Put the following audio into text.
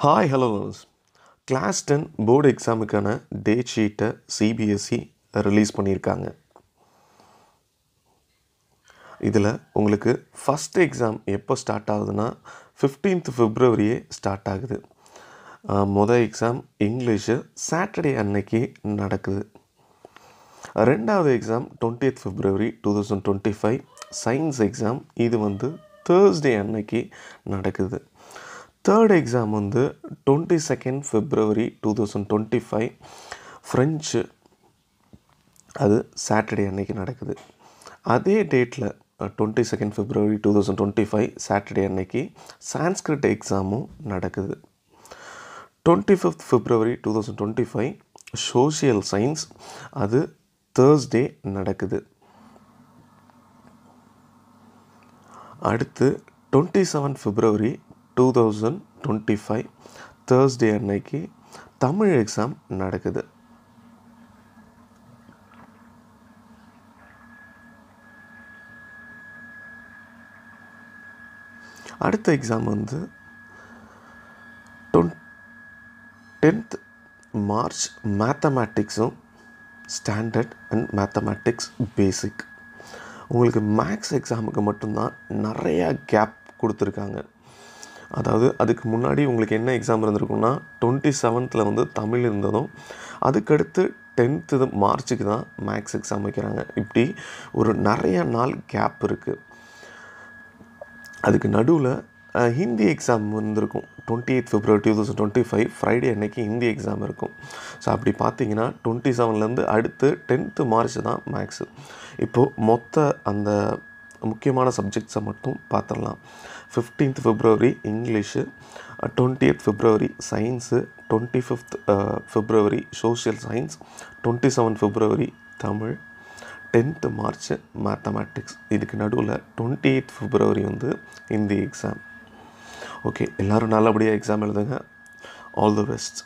Hi hello class 10 board எக்ஸாமுக்கான date ஷீட்டை CBSE release பண்ணியிருக்காங்க. இதில் உங்களுக்கு ஃபஸ்ட் எக்ஸாம் எப்போ ஸ்டார்ட் ஆகுதுன்னா 15th February ஸ்டார்ட் ஆகுது. மொதல் எக்ஸாம் இங்கிலீஷு சாட்டர்டே அன்னைக்கு நடக்குது. ரெண்டாவது exam 20th February 2025 science exam. இது தேர்ஸ்டே அன்னைக்கு நடக்குது. Third exam 22nd February 2025 French, அது சாட்டர்டே அன்னைக்கு நடக்குது. அதே டேட்டில் 22nd February 2025 சாட்டர்டே அன்னைக்கு சான்ஸ்கிரிட் எக்ஸாமும் நடக்குது. 25th February 2025 சோஷியல் சயின்ஸ், அது தேர்ஸ்டே நடக்குது. அடுத்து 27 February 2025 தேர்ஸ்டே அன்னைக்கு தமிழ் எக்ஸாம் நடக்குது. அடுத்த எக்ஸாம் 10th March மேத்தமேட்டிக்ஸும் ஸ்டாண்டர்ட் அண்ட் மேத்தமேட்டிக்ஸ் பேசிக். உங்களுக்கு மேக்ஸ் எக்ஸாமுக்கு மட்டும்தான் நிறையா கேப் கொடுத்துருக்காங்க. அதாவது அதுக்கு முன்னாடி உங்களுக்கு என்ன எக்ஸாம் இருந்திருக்குன்னா 27th தமிழ் இருந்ததும், அதுக்கடுத்து 10th March தான் மேக்ஸ் எக்ஸாம் வைக்கிறாங்க. இப்படி ஒரு நிறைய நாள் கேப் இருக்குது. அதுக்கு நடுவில் ஹிந்தி எக்ஸாம் இருக்கும். 28th February 2025 ஃப்ரைடே அன்னைக்கு ஹிந்தி எக்ஸாம் இருக்கும். ஸோ அப்படி பார்த்தீங்கன்னா 27 அடுத்து 10th March தான் மேக்ஸு. இப்போது மொத்த அந்த முக்கியமான சப்ஜெக்ட்ஸை மட்டும் பார்த்துடலாம். 15th February English, 20th February science, 25th February social science, 27th February Tamil, 10th March mathematics. இதுக்கு நடுவில் 28th February Hindi exam. Okay, எல்லோரும் நல்லபடியாக எக்ஸாம் எழுதுங்க. All the best.